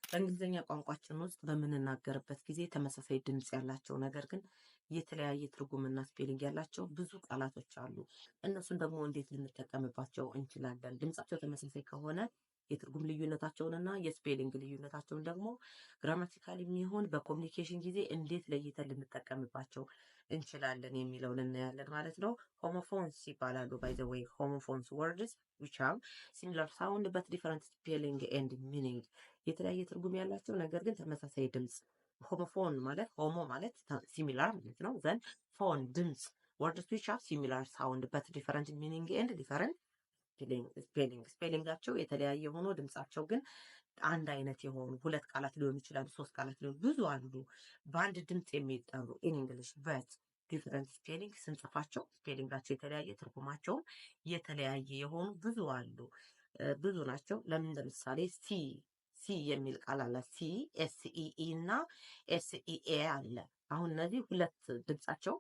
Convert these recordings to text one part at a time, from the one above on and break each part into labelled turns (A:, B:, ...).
A: በእንግሊዝኛ ቋንቋችን ውስጥ በምንናገርበት ጊዜ ተመሳሳይ ድምፅ ያላቸው ነገር ግን የተለያየ ትርጉምና ስፔሊንግ ያላቸው ብዙ ቃላቶች አሉ። እነሱን ደግሞ እንዴት ልንጠቀምባቸው እንችላለን? ድምፃቸው ተመሳሳይ ከሆነ የትርጉም ልዩነታቸውንና የስፔሊንግ ልዩነታቸውን ደግሞ ግራማቲካሊ የሚሆን በኮሚኒኬሽን ጊዜ እንዴት ለይተን ልንጠቀምባቸው እንችላለን የሚለውን እናያለን ማለት ነው። ሆሞፎንስ ይባላሉ። ባይ ዘ ዌይ ሆሞፎንስ ወርድስ which have similar sound but different spelling and meaning የተለያየ ትርጉም ያላቸው ነገር ግን ተመሳሳይ ድምፅ። ሆሞፎን ማለት ሆሞ ማለት ሲሚላር ማለት ነው። ዘን ፎን ድምፅ ወርድስ which have similar sound but different meaning and different ስፔሊንጋቸው የተለያየ ሆኖ ድምፃቸው ግን አንድ አይነት የሆኑ ሁለት ቃላት ሊሆኑ ይችላሉ፣ ሶስት ቃላት ሊሆኑ ብዙ አሉ በአንድ ድምፅ የሚጠሩ ኢን እንግሊሽ በት ዲፍረንት ስፔሊንግ ስንጽፋቸው ስፔሊንጋቸው የተለያየ ትርጉማቸውም የተለያየ የሆኑ ብዙ አሉ። ብዙ ናቸው። ለምን ለምሳሌ ሲ የሚል ቃል አለ። ሲ ኤስኢኢ እና ኤስኢኤ አለ። አሁን እነዚህ ሁለት ድምፃቸው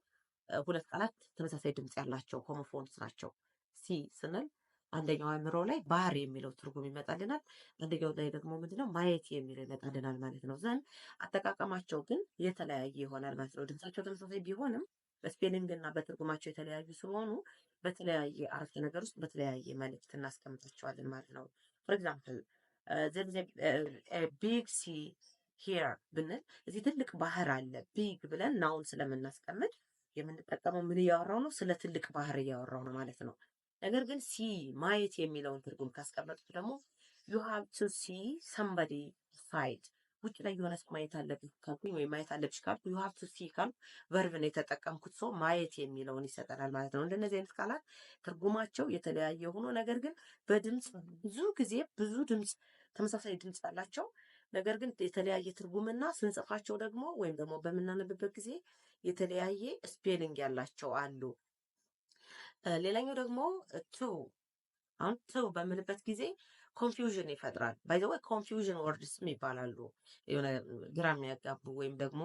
A: ሁለት ቃላት ተመሳሳይ ድምፅ ያላቸው ሆሞፎንስ ናቸው። ሲ ስንል አንደኛው አእምሮ ላይ ባህር የሚለው ትርጉም ይመጣልናል። አንደኛው ላይ ደግሞ ምንድነው ማየት የሚለው ይመጣልናል ማለት ነው። ዘንድ አጠቃቀማቸው ግን የተለያየ ይሆናል ማለት ነው። ድምፃቸው ተመሳሳይ ቢሆንም በስፔሊንግ እና በትርጉማቸው የተለያዩ ስለሆኑ በተለያየ አረፍተ ነገር ውስጥ በተለያየ መልእክት እናስቀምጣቸዋለን ማለት ነው። ፎር ኤግዛምፕል ቢግ ሲ ሂር ብንል እዚህ ትልቅ ባህር አለ። ቢግ ብለን ናውን ስለምናስቀምጥ የምንጠቀመው ምን እያወራው ነው? ስለ ትልቅ ባህር እያወራው ነው ማለት ነው። ነገር ግን ሲ ማየት የሚለውን ትርጉም ካስቀመጡት ደግሞ ዩ ሃቭ ቱ ሲ ሰምበዲ ሳይድ ውጭ ላይ የሆነ ሰው ማየት አለብህ ካልኩኝ ወይም ማየት አለብሽ ካልኩ ዩ ሃቭ ቱ ሲ ካልኩ ቨርብ ነው የተጠቀምኩት። ሰው ማየት የሚለውን ይሰጠናል ማለት ነው። እንደነዚህ አይነት ቃላት ትርጉማቸው የተለያየ ሆኖ ነገር ግን በድምፅ ብዙ ጊዜ ብዙ ድምፅ ተመሳሳይ ድምፅ ያላቸው ነገር ግን የተለያየ ትርጉምና ስንጽፋቸው ደግሞ ወይም ደግሞ በምናነብበት ጊዜ የተለያየ ስፔሊንግ ያላቸው አሉ። ሌላኛው ደግሞ ቱ አሁን ቱ በምልበት ጊዜ ኮንፊውዥን ይፈጥራል። ባይ ዘ ወይ ኮንፊውዥን ወርድስ ይባላሉ። የሆነ ግራ የሚያጋቡ ወይም ደግሞ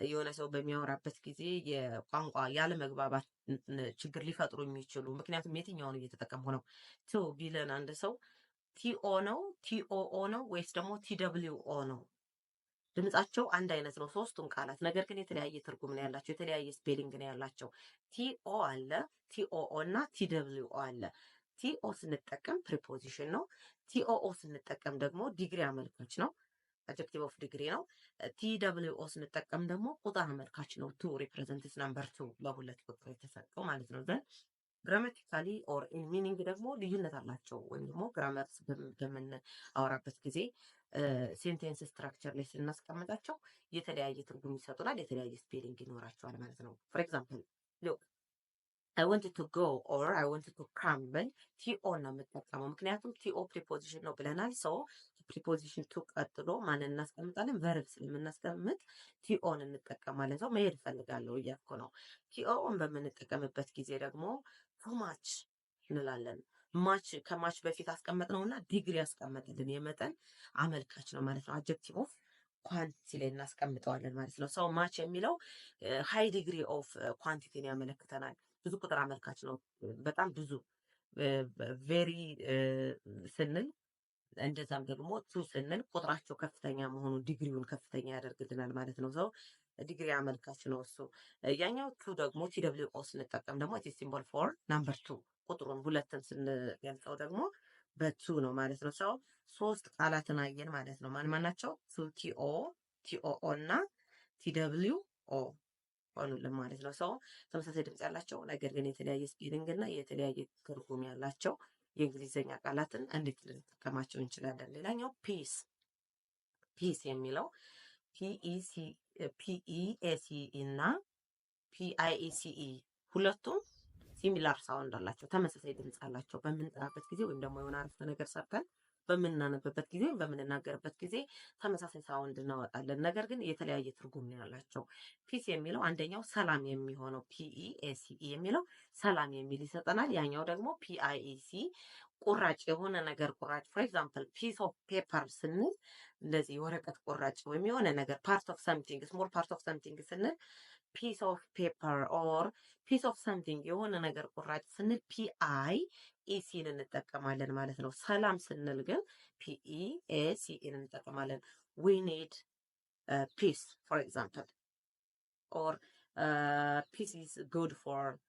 A: የሆነ ሰው በሚያወራበት ጊዜ የቋንቋ ያለ መግባባት ችግር ሊፈጥሩ የሚችሉ ምክንያቱም የትኛውን እየተጠቀምኩ ነው ቱ ቢለን አንድ ሰው ቲኦ ነው ቲኦኦ ነው ወይስ ደግሞ ቲደብሊውኦ ነው? ድምጻቸው አንድ አይነት ነው ሶስቱም ቃላት፣ ነገር ግን የተለያየ ትርጉም ነው ያላቸው፣ የተለያየ ስፔሊንግ ነው ያላቸው። ቲኦ አለ፣ ቲኦኦ እና ቲደብሊውኦ አለ። ቲኦ ስንጠቀም ፕሪፖዚሽን ነው። ቲኦኦ ስንጠቀም ደግሞ ዲግሪ አመልካች ነው፣ አድጀክቲቭ ኦፍ ዲግሪ ነው። ቲደብሊውኦ ስንጠቀም ደግሞ ቁጥር አመልካች ነው። ቱ ሪፕሬዘንትስ ነምበር ቱ ለሁለት ቁጥር የተሰጠው ማለት ነው። ዘን ግራማቲካሊ ኦር ኢን ሚኒንግ ደግሞ ልዩነት አላቸው። ወይም ደግሞ ግራመርስ በምናወራበት ጊዜ ሴንቴንስ ስትራክቸር ላይ ስናስቀምጣቸው የተለያየ ትርጉም ይሰጡናል፣ የተለያየ ስፔሊንግ ይኖራቸዋል ማለት ነው። ፎር ኤግዛምፕል ሉክ አይ ዋንት ቱ ጎ ኦር አይ ዋንት ቱ ካም ብል ቲኦ ነው የምጠቀመው፣ ምክንያቱም ቲኦ ፕሪፖዚሽን ነው ብለናል። ሰው ፕሪፖዚሽን ቱ ቀጥሎ ማንን እናስቀምጣለን? ቨርብ ስለምናስቀምጥ ቲኦን እንጠቀማለን። ሰው መሄድ እፈልጋለሁ እያልኩ ነው። ቲኦን በምንጠቀምበት ጊዜ ደግሞ ቱ ማች እንላለን። ማች ከማች በፊት አስቀመጥ ነው እና ዲግሪ ያስቀመጥልን የመጠን አመልካች ነው ማለት ነው። አጀክቲቭ ኦፍ ኳንቲቲ ላይ እናስቀምጠዋለን ማለት ነው። ሰው ማች የሚለው ሃይ ዲግሪ ኦፍ ኳንቲቲን ያመለክተናል። ብዙ ቁጥር አመልካች ነው። በጣም ብዙ ቬሪ ስንል እንደዛም ደግሞ ቱ ስንል ቁጥራቸው ከፍተኛ መሆኑ ዲግሪውን ከፍተኛ ያደርግልናል ማለት ነው። ሰው ዲግሪ አመልካች ነው እሱ። ያኛው ቱ ደግሞ ቲደብሊውኦ ስንጠቀም ደግሞ ሲምቦል ፎር ናምበር ቱ ቁጥሩን ሁለትን ስንገልጸው ደግሞ በቱ ነው ማለት ነው። ሰው ሶስት ቃላትን አየን ማለት ነው። ማን ናቸው? ቱ ቲኦኦ እና ቲደብሊውኦ ሆኑልን ማለት ነው። ሰው ተመሳሳይ ድምፅ ያላቸው ነገር ግን የተለያየ ስፔሊንግ እና የተለያየ ትርጉም ያላቸው የእንግሊዝኛ ቃላትን እንዴት ልንጠቀማቸው እንችላለን? ሌላኛው ፒስ የሚለው ፒኢኤሲኢ እና ፒአይኢሲኢ ሁለቱም ሲሚላር ሳውንድ አላቸው፣ ተመሳሳይ ድምፅ አላቸው። በምንጠራበት ጊዜ ወይም ደግሞ የሆነ አረፍተ ነገር ሰርተን በምናነብበት ጊዜ በምንናገርበት ጊዜ ተመሳሳይ ሳውንድ እናወጣለን፣ ነገር ግን የተለያየ ትርጉም ነው ያላቸው። ፒስ የሚለው አንደኛው ሰላም የሚሆነው ፒኢኤሲኢ የሚለው ሰላም የሚል ይሰጠናል። ያኛው ደግሞ ፒአይኢሲ ቁራጭ የሆነ ነገር ቁራጭ። ፎር ኤግዛምፕል ፒስ ኦፍ ፔፐር ስንል እንደዚህ የወረቀት ቁራጭ ወይም የሆነ ነገር ፓርት ኦፍ ሰምቲንግ ስሞል ፓርት ኦፍ ሰምቲንግ ስንል ፒስ ኦፍ ፔፐር ኦር ፒስ ኦፍ ሰምቲንግ የሆነ ነገር ቁራጭ ስንል ፒአይ ኢሲን እንጠቀማለን ማለት ነው። ሰላም ስንል ግን ፒኢ ኤሲኢን እንጠቀማለን። we need peace, for example, or peace is good for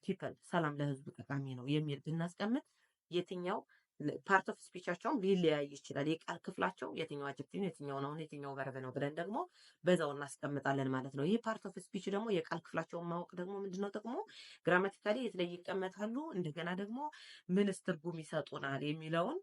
A: people ሰላም ለህዝቡ ጠቃሚ ነው የሚል ብናስቀምጥ የትኛው ፓርት ኦፍ ስፒቻቸውም ሊለያይ ይችላል። የቃል ክፍላቸው የትኛው አጀክቲቭ የትኛው ነው የትኛው ቨርብ ነው ብለን ደግሞ በዛው እናስቀምጣለን ማለት ነው። ይህ ፓርት ኦፍ ስፒች ደግሞ የቃል ክፍላቸውን ማወቅ ደግሞ ምንድነው ጥቅሙ? ግራማቲካሊ የት ላይ ይቀመጣሉ፣ እንደገና ደግሞ ምንስ ትርጉም ይሰጡናል የሚለውን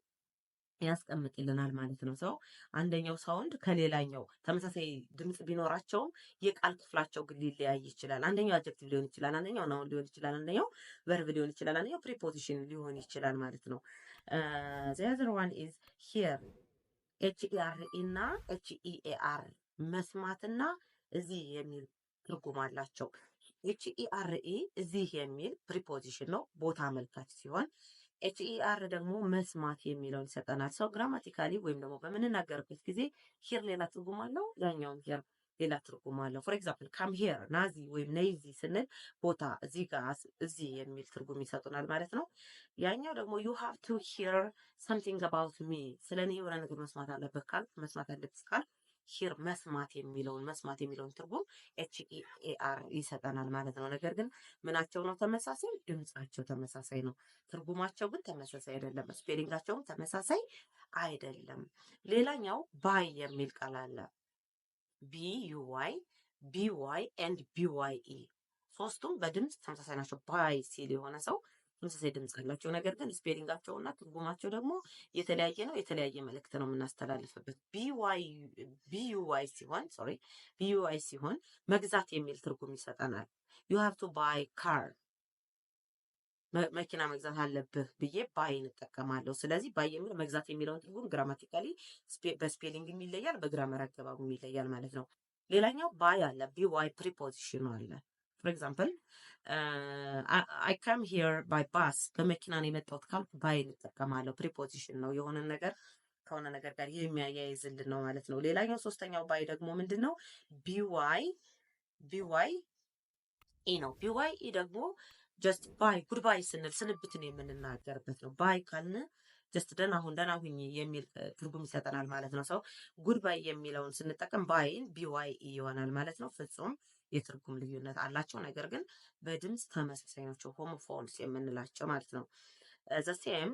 A: ያስቀምጥልናል ማለት ነው። ሰው አንደኛው ሳውንድ ከሌላኛው ተመሳሳይ ድምጽ ቢኖራቸውም የቃል ክፍላቸው ግን ሊለያይ ይችላል። አንደኛው አጀክቲቭ ሊሆን ይችላል፣ አንደኛው ናውን ሊሆን ይችላል፣ አንደኛው ቨርብ ሊሆን ይችላል፣ አንደኛው ፕሪፖዚሽን ሊሆን ይችላል ማለት ነው። the other one is here HER እና HEAR መስማትና እዚህ የሚል ትርጉም አላቸው። HERE እዚህ የሚል ፕሪፖዚሽን ነው፣ ቦታ አመልካች ሲሆን HER ደግሞ መስማት የሚለውን ይሰጠናል። ሰው ግራማቲካሊ ወይም ደግሞ በምንናገርበት ጊዜ ሂር ሌላ ትርጉም አለው፣ ያኛውም ሂር ሌላ ትርጉም አለው። ፎር ኤግዛምፕል ካም ሂር ናዚ ወይም ነይዚ ስንል ቦታ እዚህ ጋር እዚህ የሚል ትርጉም ይሰጡናል ማለት ነው። ያኛው ደግሞ ዩ ሃቭ ቱ ሂር ሰምቲንግ አባውት ሚ ስለ እኔ የሆነ ነገር መስማት አለብህ ካል መስማት አለብህ ካል ሂር መስማት የሚለውን ትርጉም HEAR ይሰጠናል ማለት ነው። ነገር ግን ምናቸው ነው ተመሳሳይ? ድምጻቸው ተመሳሳይ ነው። ትርጉማቸው ግን ተመሳሳይ አይደለም። ስፔሊንጋቸውም ተመሳሳይ አይደለም። ሌላኛው ባይ የሚል ቃል አለ። BUY ኤንድ BYE ሶስቱም በድምጽ ተመሳሳይ ናቸው። ባይ ሲል የሆነ ሰው ተመሳሳይ ድምጽ አላቸው። ነገር ግን ስፔሊንጋቸውና ትርጉማቸው ደግሞ የተለያየ ነው። የተለያየ መልእክት ነው የምናስተላልፍበት። BUY ሲሆን መግዛት የሚል ትርጉም ይሰጠናል። you have to buy car መኪና መግዛት አለብህ ብዬ ባይ እንጠቀማለሁ። ስለዚህ ባይ የሚለው መግዛት የሚለውን ትርጉም ግራማቲካሊ በስፔሊንግ ይለያል፣ በግራመር አገባቡ ይለያል ማለት ነው። ሌላኛው ባይ አለ። BY ፕሪፖዚሽኑ አለ። ፎር ኤግዛምፕል አይ ካም ሂር ባይ ባስ በመኪና ነው የመጣሁት ካልኩ ባይ እንጠቀማለሁ። ፕሪፖዚሽን ነው፣ የሆነ ነገር ከሆነ ነገር ጋር የሚያያይዝልን ነው ማለት ነው። ሌላኛው ሶስተኛው ባይ ደግሞ ምንድን ነው? BY ነው። BYE ደግሞ ጀስት ባይ ጉድባይ ስንል ስንብትን የምንናገርበት ነው። ባይ ካልን ጀስት ደህና ሁኝ የሚል ትርጉም ይሰጠናል ማለት ነው። ሰው ጉድባይ የሚለውን ስንጠቀም ባይን BYE ይሆናል ማለት ነው። ፍጹም የትርጉም ልዩነት አላቸው፣ ነገር ግን በድምጽ ተመሳሳይ ናቸው። ሆሞፎንስ የምንላቸው ማለት ነው። ዘሴም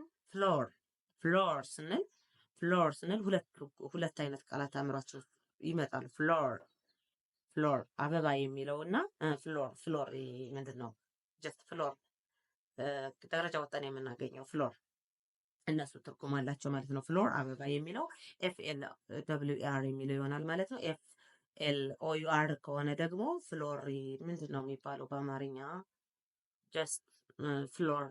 A: ፍሎር ስንል ሁለት አይነት ቃላት አእምሯችን ይመጣል። ፍሎር አበባ የሚለው እና ፍሎር ምንድን ነው? ጀስት ፍሎር ደረጃ ወጠን የምናገኘው ፍሎር እነሱ ትርጉም አላቸው ማለት ነው። ፍሎር አበባ የሚለው FLWER የሚለው ይሆናል ማለት ነው። FLOUR ከሆነ ደግሞ ፍሎር ምንድን ነው የሚባለው በአማርኛ? ጀስት ፍሎር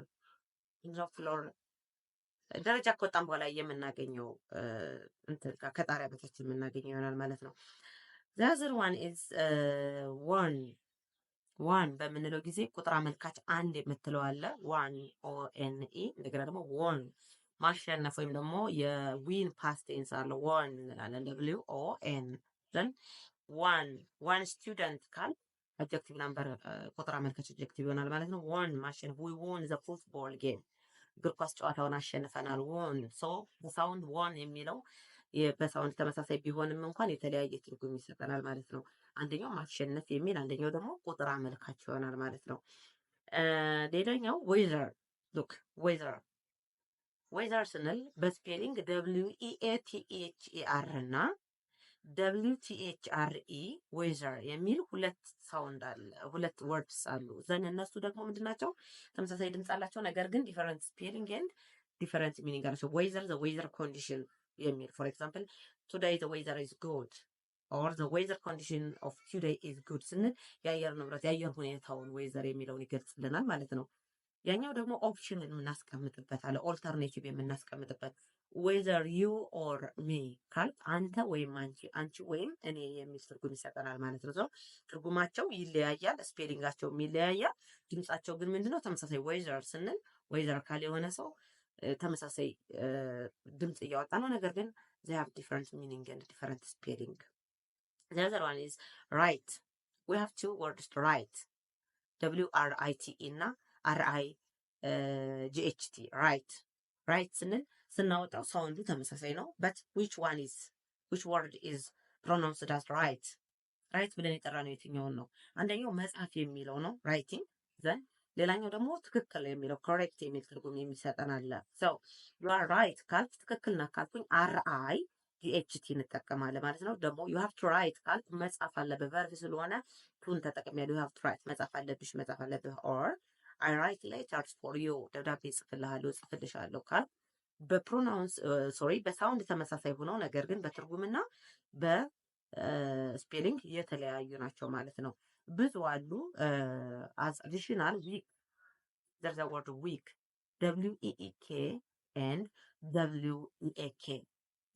A: ደረጃ ከወጣን በኋላ የምናገኘው ከጣሪያ በታች የምናገኘው ይሆናል ማለት ነው። the other one is ዋን በምንለው ጊዜ ቁጥር አመልካች አንድ የምትለው አለ። ONE እንደገና ደግሞ ወን ማሸነፍ ወይም ደግሞ የዊን ፓስት ቴንስ አለ። ወን እንላለን WON ዘን ዋን ስቱደንት ካል አጀክቲቭ ናምበር ቁጥር አመልካች አጀክቲቭ ይሆናል ማለት ነው። ወን ማሸነፍ we won the football game እግር ኳስ ጨዋታውን አሸንፈናል። ወን ሳውንድ ዋን የሚለው በሳውንድ ተመሳሳይ ቢሆንም እንኳን የተለያየ ትርጉም ይሰጠናል ማለት ነው። አንደኛው ማሸነፍ የሚል አንደኛው ደግሞ ቁጥር አመልካች ይሆናል ማለት ነው። ሌላኛው ዌዘር ስንል በስፔሊንግ WEATHER እና WTHRE ዌዘር የሚል ሁለት ሳውንድ አለ፣ ሁለት ወርድስ አሉ። ዘን እነሱ ደግሞ ምንድን ናቸው? ተመሳሳይ ድምፅ አላቸው፣ ነገር ግን ዲፈረንት ስፔሊንግ ኤንድ ዲፈረንት ሚኒንግ አላቸው። ዌዘር ኮንዲሽን የሚል ፎር ኤግዛምፕል ቱዴይ ዘ ዌዘር ኢዝ ጉድ ኦር ዘ ዌዘር ኮንዲሽን ኦፍ ቱዴይ ኢዝ ጉድ ስንል የአየር ንብረት የአየር ሁኔታውን ዌዘር የሚለውን ይገልጽልናል ማለት ነው። ያኛው ደግሞ ኦፕሽን የምናስቀምጥበት አለ፣ ኦልተርኔቲቭ የምናስቀምጥበት ዌዘር ዩ ኦር ሚ ካል አንተ ወይም አንቺ ወይም እኔ የሚል ትርጉም ይሰጠናል ማለት ነው። ትርጉማቸው ይለያያል፣ ስፔሊንጋቸውም ይለያያል። ድምጻቸው ግን ምንድነው? ተመሳሳይ ዌዘር ስንል ዌዘር ካል የሆነ ሰው ተመሳሳይ ድምጽ እያወጣ ነው፣ ነገር ግን they have different meaning and different spelling. The other one is write. We have two words to write. WRITE እና RIGHT. write ስንል ስናወጣው ሳውንዱ ተመሳሳይ ነው, but which one is which word is pronounced as right? ራይት ብለን የጠራነው የትኛውን ነው? አንደኛው መጻፍ የሚለው ነው ራይቲንግ ዘን ሌላኛው ደግሞ ትክክል የሚለው ኮሬክት የሚል ትርጉም የሚሰጠን አለ። ሰው ዩ አር ራይት ካልክ ትክክል ነህ ካልኩኝ አር አይ ጂኤችቲ እንጠቀማለን ማለት ነው። ደግሞ ዩ ሃቭ ቱ ራይት ካልክ መጻፍ አለብህ ቨርብ ስለሆነ ቱን ተጠቅሜያለሁ። ዩ ሃቭ ቱ ራይት መጻፍ አለብሽ መጻፍ አለብህ። ኦር አይ ራይት ሌተርስ ፎር ዩ ደብዳቤ እጽፍልሃለሁ እጽፍልሻለሁ ካል በፕሮናውንስ ሶሪ በሳውንድ ተመሳሳይ ሆነው ነገር ግን በትርጉምና በስፔሊንግ የተለያዩ ናቸው ማለት ነው። ብዙ አሉ። አዝ አዲሽናል ዊክ there's a word week WEEK and WEAK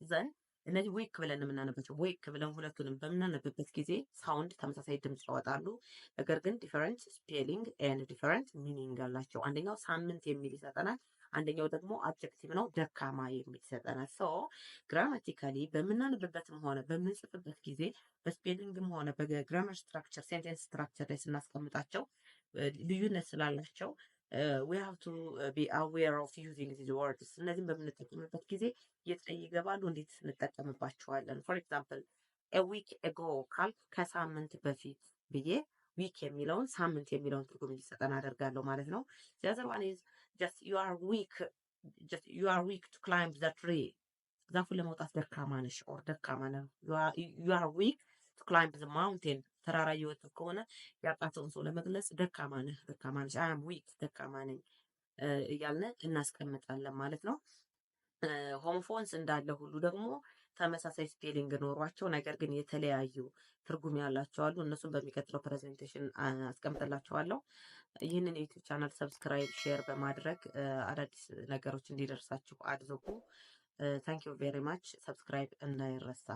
A: ዘን እነዚህ ዊክ ብለን የምናነባቸው ዊክ ብለን ሁለቱንም በምናነብበት ጊዜ ሳውንድ ተመሳሳይ ድምፅ ያወጣሉ። ነገር ግን ዲፈረንት ስፔሊንግ ኤንድ ዲፈረንት ሚኒንግ አላቸው። አንደኛው ሳምንት የሚል ይሰጠናል። አንደኛው ደግሞ አድጀክቲቭ ነው ደካማ የሚል ይሰጠናል። ሶ ግራማቲካሊ በምናነብበትም ሆነ በምንጽፍበት ጊዜ በስፔሊንግም ሆነ በግራመር ስትራክቸር ሴንቴንስ ስትራክቸር ላይ ስናስቀምጣቸው ልዩነት ስላላቸው we have to be aware of using these words። እነዚህም በምንጠቀምበት ጊዜ የት ላይ ይገባሉ፣ እንዴት እንጠቀምባቸዋለን። ፎር ኤግዛምፕል a week ago ካልክ ከሳምንት በፊት ብዬ ዊክ የሚለውን ሳምንት የሚለውን ትርጉም እንዲሰጠን አደርጋለሁ ማለት ነው። the other one is just you are weak to climb the tree ዛፉን ለመውጣት ደካማ ነሽ ኦር ደካማ ነህ። you are weak to climb the mountain ተራራ እየወጣ ከሆነ ያቃተውን ሰው ለመግለጽ ደካማ ነህ ደካማ ነሽ አይ አም ዊክ ደካማ ነኝ እያልን እናስቀምጣለን ማለት ነው። ሆሞፎንስ እንዳለ ሁሉ ደግሞ ተመሳሳይ ስፔሊንግ ኖሯቸው ነገር ግን የተለያዩ ትርጉም ያላቸው አሉ። እነሱን በሚቀጥለው ፕሬዘንቴሽን አስቀምጥላችኋለሁ። ይህንን የዩቲዩብ ቻናል ሰብስክራይብ፣ ሼር በማድረግ አዳዲስ ነገሮች እንዲደርሳችሁ አድርጉ። ታንክ ዩ ቬሪ ማች። ሰብስክራይብ እንዳይረሳ።